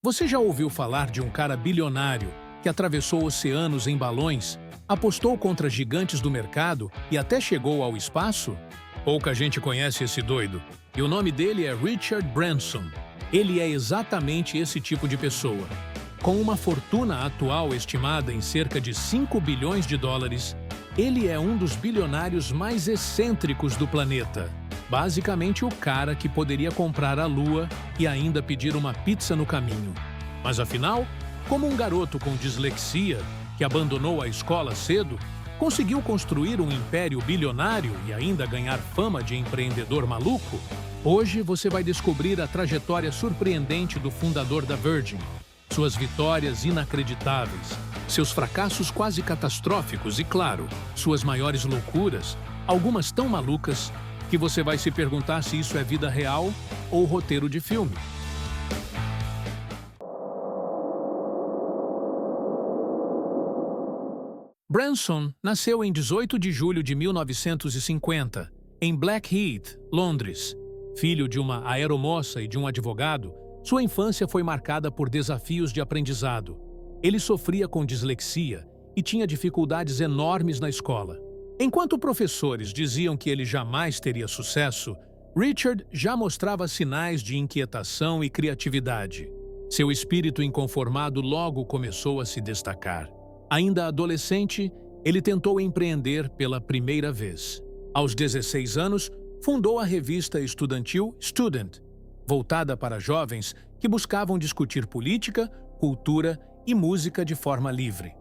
Você já ouviu falar de um cara bilionário que atravessou oceanos em balões, apostou contra gigantes do mercado e até chegou ao espaço? Pouca gente conhece esse doido, e o nome dele é Richard Branson. Ele é exatamente esse tipo de pessoa. Com uma fortuna atual estimada em cerca de 5 bilhões de dólares, ele é um dos bilionários mais excêntricos do planeta. Basicamente o cara que poderia comprar a Lua e ainda pedir uma pizza no caminho. Mas afinal, como um garoto com dislexia, que abandonou a escola cedo, conseguiu construir um império bilionário e ainda ganhar fama de empreendedor maluco? Hoje você vai descobrir a trajetória surpreendente do fundador da Virgin, suas vitórias inacreditáveis, seus fracassos quase catastróficos e, claro, suas maiores loucuras, algumas tão malucas que você vai se perguntar se isso é vida real ou roteiro de filme. Branson nasceu em 18 de julho de 1950, em Blackheath, Londres. Filho de uma aeromoça e de um advogado, sua infância foi marcada por desafios de aprendizado. Ele sofria com dislexia e tinha dificuldades enormes na escola. Enquanto professores diziam que ele jamais teria sucesso, Richard já mostrava sinais de inquietação e criatividade. Seu espírito inconformado logo começou a se destacar. Ainda adolescente, ele tentou empreender pela primeira vez. Aos 16 anos, fundou a revista estudantil Student, voltada para jovens que buscavam discutir política, cultura e música de forma livre.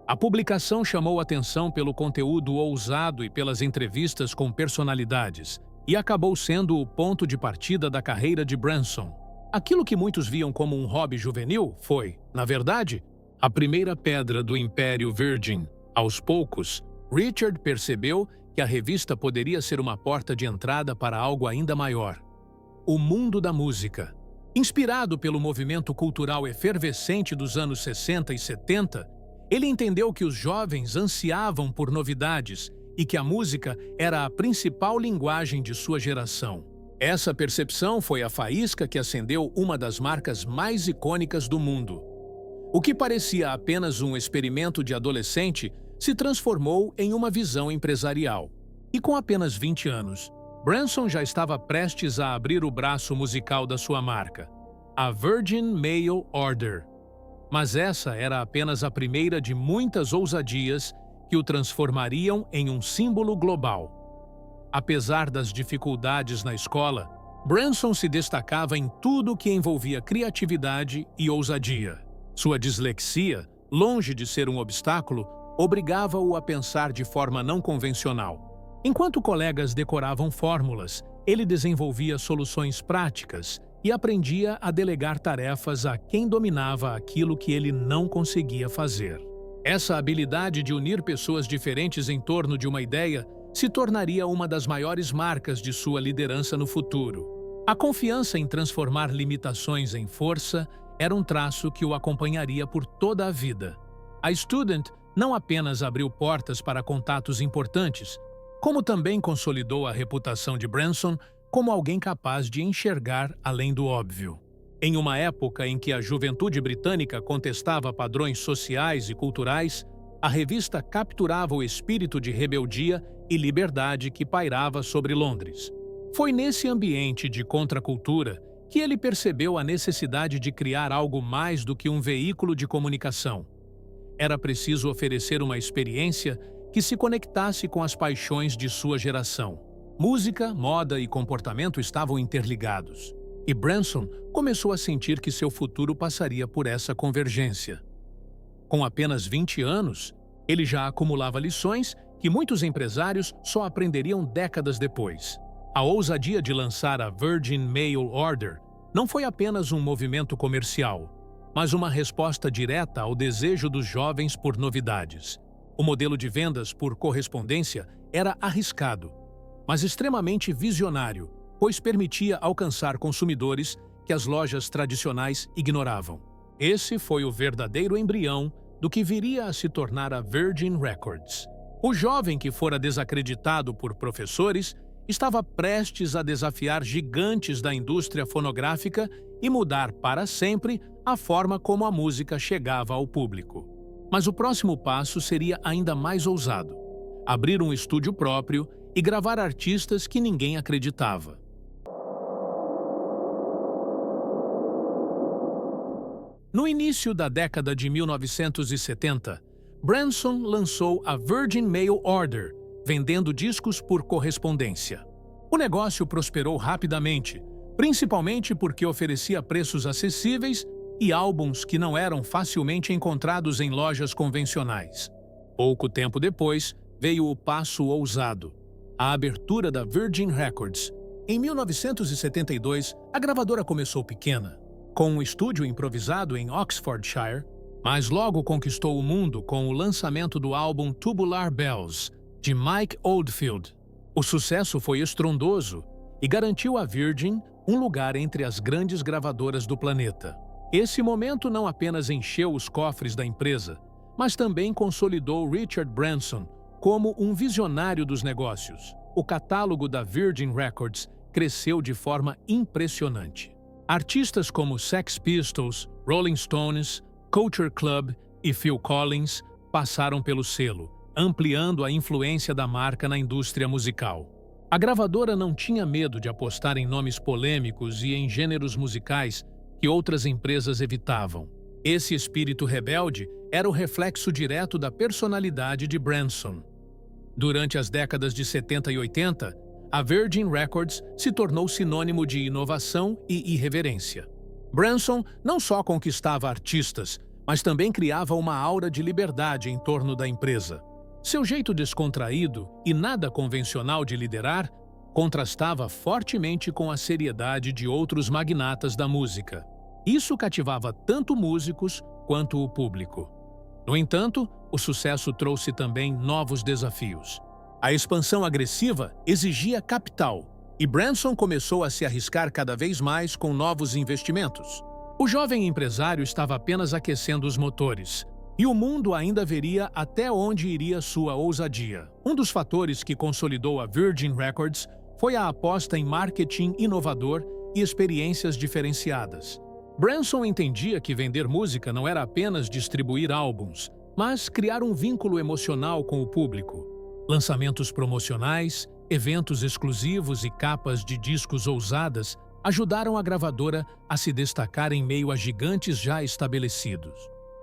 A publicação chamou atenção pelo conteúdo ousado e pelas entrevistas com personalidades, e acabou sendo o ponto de partida da carreira de Branson. Aquilo que muitos viam como um hobby juvenil foi, na verdade, a primeira pedra do Império Virgin. Aos poucos, Richard percebeu que a revista poderia ser uma porta de entrada para algo ainda maior: o mundo da música. Inspirado pelo movimento cultural efervescente dos anos 60 e 70, ele entendeu que os jovens ansiavam por novidades e que a música era a principal linguagem de sua geração. Essa percepção foi a faísca que acendeu uma das marcas mais icônicas do mundo. O que parecia apenas um experimento de adolescente se transformou em uma visão empresarial. E com apenas 20 anos, Branson já estava prestes a abrir o braço musical da sua marca, a Virgin Mail Order. Mas essa era apenas a primeira de muitas ousadias que o transformariam em um símbolo global. Apesar das dificuldades na escola, Branson se destacava em tudo que envolvia criatividade e ousadia. Sua dislexia, longe de ser um obstáculo, obrigava-o a pensar de forma não convencional. Enquanto colegas decoravam fórmulas, ele desenvolvia soluções práticas e aprendia a delegar tarefas a quem dominava aquilo que ele não conseguia fazer. Essa habilidade de unir pessoas diferentes em torno de uma ideia se tornaria uma das maiores marcas de sua liderança no futuro. A confiança em transformar limitações em força era um traço que o acompanharia por toda a vida. A Student não apenas abriu portas para contatos importantes, como também consolidou a reputação de Branson como alguém capaz de enxergar além do óbvio. Em uma época em que a juventude britânica contestava padrões sociais e culturais, a revista capturava o espírito de rebeldia e liberdade que pairava sobre Londres. Foi nesse ambiente de contracultura que ele percebeu a necessidade de criar algo mais do que um veículo de comunicação. Era preciso oferecer uma experiência que se conectasse com as paixões de sua geração. Música, moda e comportamento estavam interligados, e Branson começou a sentir que seu futuro passaria por essa convergência. Com apenas 20 anos, ele já acumulava lições que muitos empresários só aprenderiam décadas depois. A ousadia de lançar a Virgin Mail Order não foi apenas um movimento comercial, mas uma resposta direta ao desejo dos jovens por novidades. O modelo de vendas por correspondência era arriscado, mas extremamente visionário, pois permitia alcançar consumidores que as lojas tradicionais ignoravam. Esse foi o verdadeiro embrião do que viria a se tornar a Virgin Records. O jovem que fora desacreditado por professores estava prestes a desafiar gigantes da indústria fonográfica e mudar para sempre a forma como a música chegava ao público. Mas o próximo passo seria ainda mais ousado: abrir um estúdio próprio e gravar artistas que ninguém acreditava. No início da década de 1970, Branson lançou a Virgin Mail Order, vendendo discos por correspondência. O negócio prosperou rapidamente, principalmente porque oferecia preços acessíveis e álbuns que não eram facilmente encontrados em lojas convencionais. Pouco tempo depois, veio o passo ousado: a abertura da Virgin Records. Em 1972, a gravadora começou pequena, com um estúdio improvisado em Oxfordshire, mas logo conquistou o mundo com o lançamento do álbum Tubular Bells, de Mike Oldfield. O sucesso foi estrondoso e garantiu à Virgin um lugar entre as grandes gravadoras do planeta. Esse momento não apenas encheu os cofres da empresa, mas também consolidou Richard Branson como um visionário dos negócios. O catálogo da Virgin Records cresceu de forma impressionante. Artistas como Sex Pistols, Rolling Stones, Culture Club e Phil Collins passaram pelo selo, ampliando a influência da marca na indústria musical. A gravadora não tinha medo de apostar em nomes polêmicos e em gêneros musicais que outras empresas evitavam. Esse espírito rebelde era o reflexo direto da personalidade de Branson. Durante as décadas de 70 e 80, a Virgin Records se tornou sinônimo de inovação e irreverência. Branson não só conquistava artistas, mas também criava uma aura de liberdade em torno da empresa. Seu jeito descontraído e nada convencional de liderar contrastava fortemente com a seriedade de outros magnatas da música. Isso cativava tanto músicos quanto o público. No entanto, o sucesso trouxe também novos desafios. A expansão agressiva exigia capital, e Branson começou a se arriscar cada vez mais com novos investimentos. O jovem empresário estava apenas aquecendo os motores, e o mundo ainda veria até onde iria sua ousadia. Um dos fatores que consolidou a Virgin Records foi a aposta em marketing inovador e experiências diferenciadas. Branson entendia que vender música não era apenas distribuir álbuns, mas criar um vínculo emocional com o público. Lançamentos promocionais, eventos exclusivos e capas de discos ousadas ajudaram a gravadora a se destacar em meio a gigantes já estabelecidos.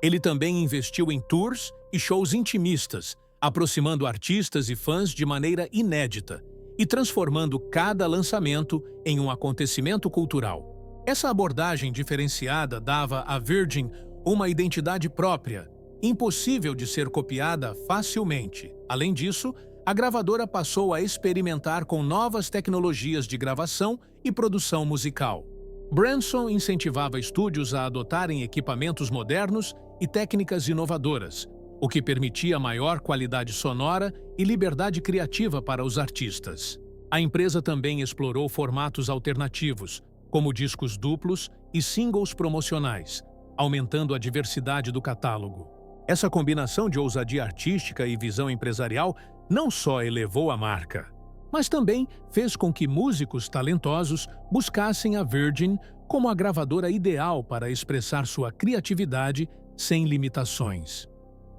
Ele também investiu em tours e shows intimistas, aproximando artistas e fãs de maneira inédita e transformando cada lançamento em um acontecimento cultural. Essa abordagem diferenciada dava à Virgin uma identidade própria, impossível de ser copiada facilmente. Além disso, a gravadora passou a experimentar com novas tecnologias de gravação e produção musical. Branson incentivava estúdios a adotarem equipamentos modernos e técnicas inovadoras, o que permitia maior qualidade sonora e liberdade criativa para os artistas. A empresa também explorou formatos alternativos, como discos duplos e singles promocionais, aumentando a diversidade do catálogo. Essa combinação de ousadia artística e visão empresarial não só elevou a marca, mas também fez com que músicos talentosos buscassem a Virgin como a gravadora ideal para expressar sua criatividade sem limitações.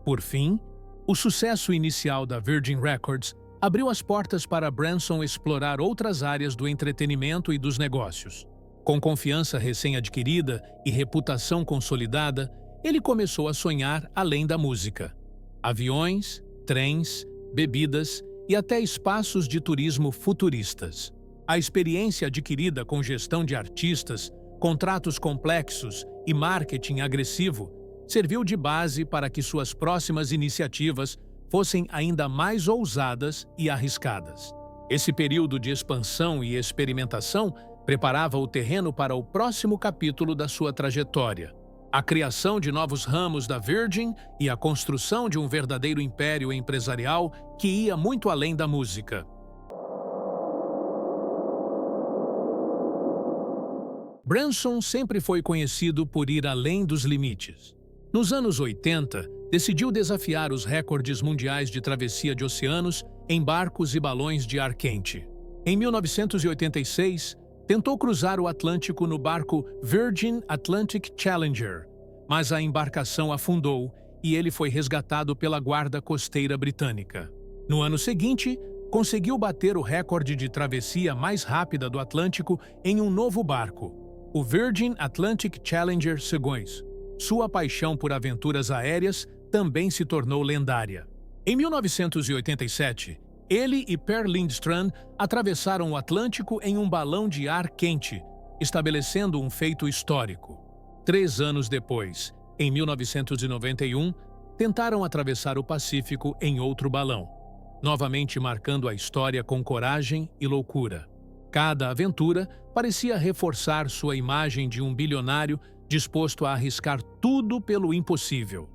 Por fim, o sucesso inicial da Virgin Records abriu as portas para Branson explorar outras áreas do entretenimento e dos negócios. Com confiança recém-adquirida e reputação consolidada, ele começou a sonhar além da música. Aviões, trens, bebidas e até espaços de turismo futuristas. A experiência adquirida com gestão de artistas, contratos complexos e marketing agressivo serviu de base para que suas próximas iniciativas fossem ainda mais ousadas e arriscadas. Esse período de expansão e experimentação preparava o terreno para o próximo capítulo da sua trajetória: a criação de novos ramos da Virgin e a construção de um verdadeiro império empresarial que ia muito além da música. Branson sempre foi conhecido por ir além dos limites. Nos anos 80, decidiu desafiar os recordes mundiais de travessia de oceanos em barcos e balões de ar quente. Em 1986, tentou cruzar o Atlântico no barco Virgin Atlantic Challenger, mas a embarcação afundou e ele foi resgatado pela Guarda Costeira Britânica. No ano seguinte, conseguiu bater o recorde de travessia mais rápida do Atlântico em um novo barco, o Virgin Atlantic Challenger II. Sua paixão por aventuras aéreas também se tornou lendária. Em 1987, ele e Per Lindström atravessaram o Atlântico em um balão de ar quente, estabelecendo um feito histórico. 3 anos depois, em 1991, tentaram atravessar o Pacífico em outro balão, novamente marcando a história com coragem e loucura. Cada aventura parecia reforçar sua imagem de um bilionário disposto a arriscar tudo pelo impossível.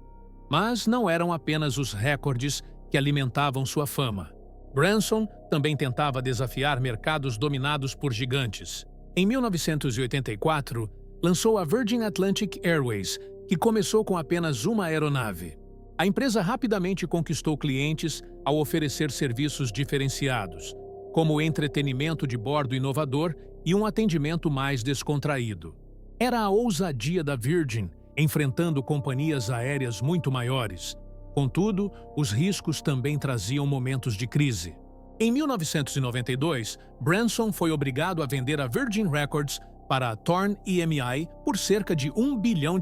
Mas não eram apenas os recordes que alimentavam sua fama. Branson também tentava desafiar mercados dominados por gigantes. Em 1984, lançou a Virgin Atlantic Airways, que começou com apenas uma aeronave. A empresa rapidamente conquistou clientes ao oferecer serviços diferenciados, como entretenimento de bordo inovador e um atendimento mais descontraído. Era a ousadia da Virgin, enfrentando companhias aéreas muito maiores. Contudo, os riscos também traziam momentos de crise. Em 1992, Branson foi obrigado a vender a Virgin Records para a Thorn EMI por cerca de $1 bilhão,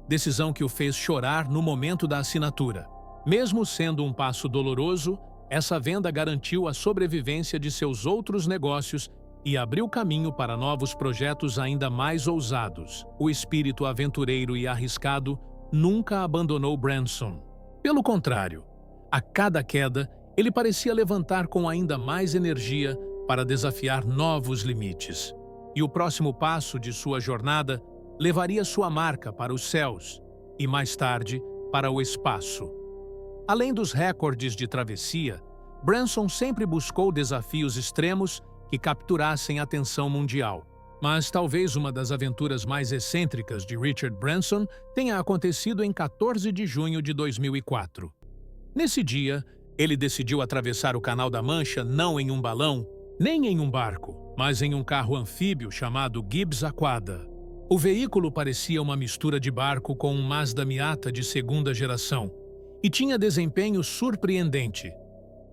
decisão que o fez chorar no momento da assinatura. Mesmo sendo um passo doloroso, essa venda garantiu a sobrevivência de seus outros negócios e abriu caminho para novos projetos ainda mais ousados. O espírito aventureiro e arriscado nunca abandonou Branson. Pelo contrário, a cada queda, ele parecia levantar com ainda mais energia para desafiar novos limites. E o próximo passo de sua jornada levaria sua marca para os céus e, mais tarde, para o espaço. Além dos recordes de travessia, Branson sempre buscou desafios extremos que capturassem a atenção mundial. Mas talvez uma das aventuras mais excêntricas de Richard Branson tenha acontecido em 14 de junho de 2004. Nesse dia, ele decidiu atravessar o Canal da Mancha não em um balão, nem em um barco, mas em um carro anfíbio chamado Gibbs Aquada. O veículo parecia uma mistura de barco com um Mazda Miata de segunda geração e tinha desempenho surpreendente.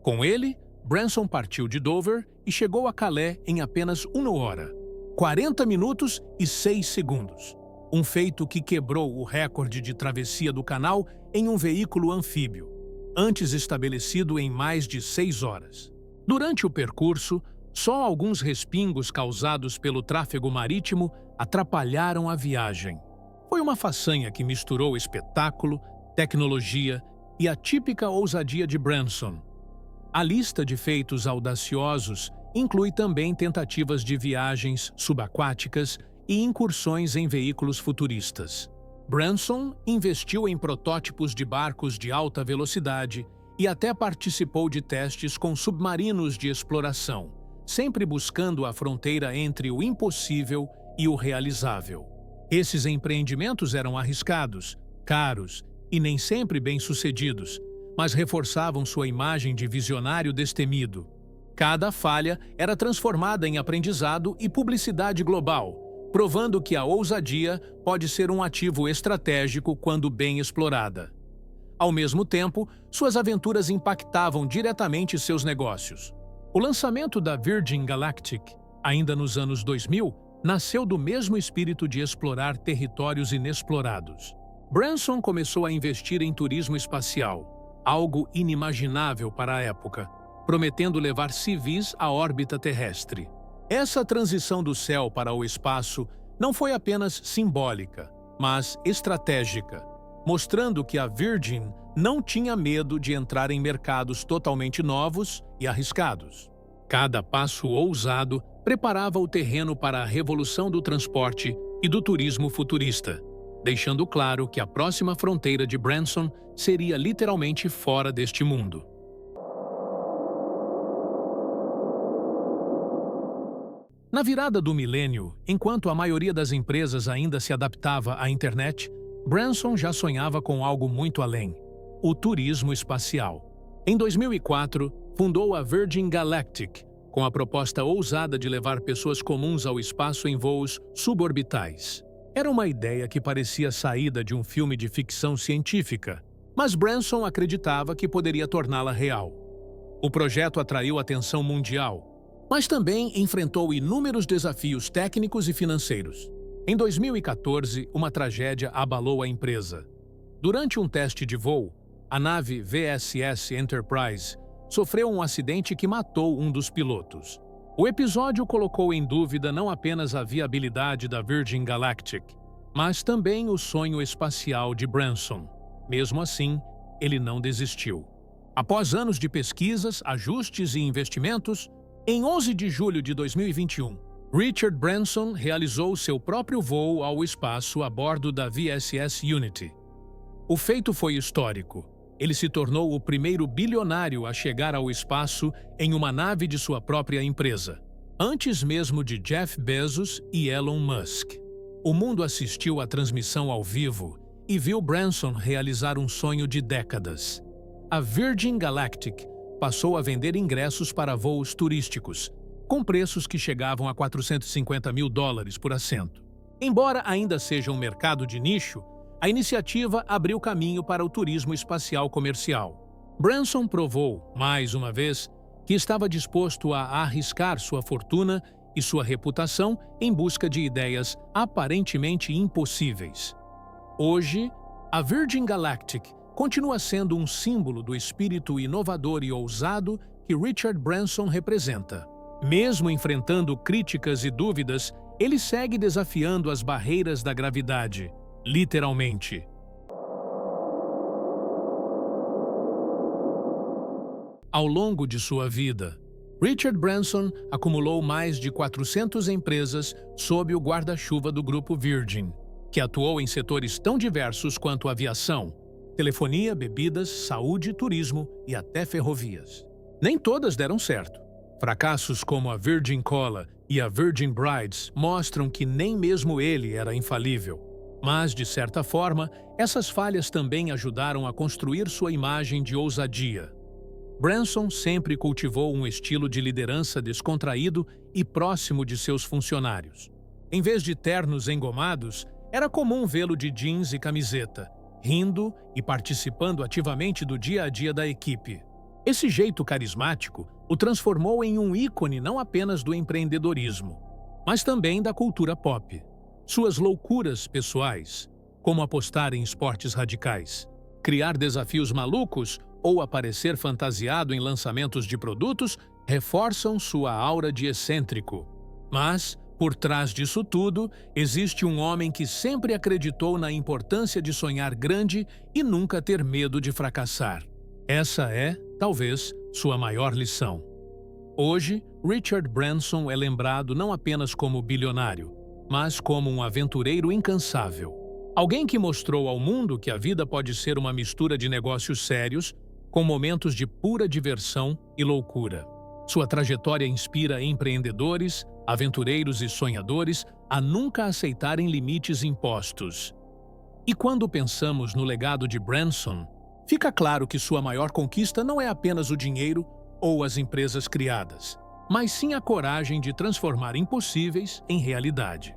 Com ele, Branson partiu de Dover e chegou a Calais em apenas 1 hora, 40 minutos e 6 segundos. Um feito que quebrou o recorde de travessia do canal em um veículo anfíbio, antes estabelecido em mais de 6 horas. Durante o percurso, só alguns respingos causados pelo tráfego marítimo atrapalharam a viagem. Foi uma façanha que misturou espetáculo, tecnologia e a típica ousadia de Branson. A lista de feitos audaciosos inclui também tentativas de viagens subaquáticas e incursões em veículos futuristas. Branson investiu em protótipos de barcos de alta velocidade e até participou de testes com submarinos de exploração, sempre buscando a fronteira entre o impossível e o realizável. Esses empreendimentos eram arriscados, caros e nem sempre bem-sucedidos, mas reforçavam sua imagem de visionário destemido. Cada falha era transformada em aprendizado e publicidade global, provando que a ousadia pode ser um ativo estratégico quando bem explorada. Ao mesmo tempo, suas aventuras impactavam diretamente seus negócios. O lançamento da Virgin Galactic, ainda nos anos 2000, nasceu do mesmo espírito de explorar territórios inexplorados. Branson começou a investir em turismo espacial, algo inimaginável para a época, prometendo levar civis à órbita terrestre. Essa transição do céu para o espaço não foi apenas simbólica, mas estratégica, mostrando que a Virgin não tinha medo de entrar em mercados totalmente novos e arriscados. Cada passo ousado preparava o terreno para a revolução do transporte e do turismo futurista, deixando claro que a próxima fronteira de Branson seria literalmente fora deste mundo. Na virada do milênio, enquanto a maioria das empresas ainda se adaptava à internet, Branson já sonhava com algo muito além: o turismo espacial. Em 2004, fundou a Virgin Galactic, com a proposta ousada de levar pessoas comuns ao espaço em voos suborbitais. Era uma ideia que parecia saída de um filme de ficção científica, mas Branson acreditava que poderia torná-la real. O projeto atraiu atenção mundial, mas também enfrentou inúmeros desafios técnicos e financeiros. Em 2014, uma tragédia abalou a empresa. Durante um teste de voo, a nave VSS Enterprise sofreu um acidente que matou um dos pilotos. O episódio colocou em dúvida não apenas a viabilidade da Virgin Galactic, mas também o sonho espacial de Branson. Mesmo assim, ele não desistiu. Após anos de pesquisas, ajustes e investimentos, em 11 de julho de 2021, Richard Branson realizou seu próprio voo ao espaço a bordo da VSS Unity. O feito foi histórico. Ele se tornou o primeiro bilionário a chegar ao espaço em uma nave de sua própria empresa, antes mesmo de Jeff Bezos e Elon Musk. O mundo assistiu à transmissão ao vivo e viu Branson realizar um sonho de décadas. A Virgin Galactic passou a vender ingressos para voos turísticos, com preços que chegavam a $450 mil por assento. Embora ainda seja um mercado de nicho, a iniciativa abriu caminho para o turismo espacial comercial. Branson provou, mais uma vez, que estava disposto a arriscar sua fortuna e sua reputação em busca de ideias aparentemente impossíveis. Hoje, a Virgin Galactic continua sendo um símbolo do espírito inovador e ousado que Richard Branson representa. Mesmo enfrentando críticas e dúvidas, ele segue desafiando as barreiras da gravidade, literalmente. Ao longo de sua vida, Richard Branson acumulou mais de 400 empresas sob o guarda-chuva do Grupo Virgin, que atuou em setores tão diversos quanto aviação, telefonia, bebidas, saúde, turismo e até ferrovias. Nem todas deram certo. Fracassos como a Virgin Cola e a Virgin Brides mostram que nem mesmo ele era infalível. Mas, de certa forma, essas falhas também ajudaram a construir sua imagem de ousadia. Branson sempre cultivou um estilo de liderança descontraído e próximo de seus funcionários. Em vez de ternos engomados, era comum vê-lo de jeans e camiseta, rindo e participando ativamente do dia a dia da equipe. Esse jeito carismático o transformou em um ícone não apenas do empreendedorismo, mas também da cultura pop. Suas loucuras pessoais, como apostar em esportes radicais, criar desafios malucos ou aparecer fantasiado em lançamentos de produtos, reforçam sua aura de excêntrico. Mas, por trás disso tudo, existe um homem que sempre acreditou na importância de sonhar grande e nunca ter medo de fracassar. Essa é, talvez, sua maior lição. Hoje, Richard Branson é lembrado não apenas como bilionário, mas como um aventureiro incansável. Alguém que mostrou ao mundo que a vida pode ser uma mistura de negócios sérios, com momentos de pura diversão e loucura. Sua trajetória inspira empreendedores, aventureiros e sonhadores a nunca aceitarem limites impostos. E quando pensamos no legado de Branson, fica claro que sua maior conquista não é apenas o dinheiro ou as empresas criadas, mas sim a coragem de transformar impossíveis em realidade.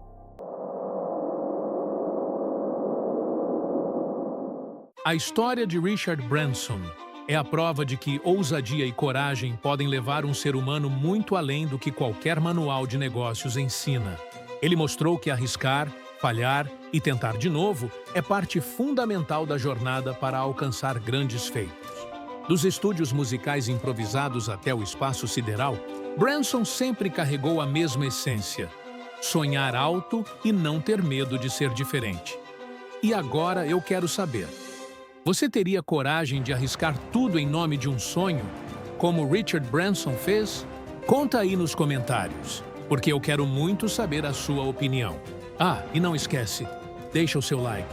A história de Richard Branson é a prova de que ousadia e coragem podem levar um ser humano muito além do que qualquer manual de negócios ensina. Ele mostrou que arriscar, falhar e tentar de novo é parte fundamental da jornada para alcançar grandes feitos. Dos estúdios musicais improvisados até o espaço sideral, Branson sempre carregou a mesma essência: sonhar alto e não ter medo de ser diferente. E agora eu quero saber: você teria coragem de arriscar tudo em nome de um sonho, como Richard Branson fez? Conta aí nos comentários, porque eu quero muito saber a sua opinião. Ah, e não esquece, deixa o seu like,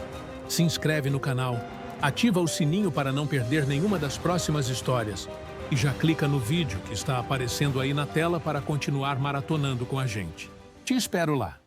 se inscreve no canal, ativa o sininho para não perder nenhuma das próximas histórias e já clica no vídeo que está aparecendo aí na tela para continuar maratonando com a gente. Te espero lá.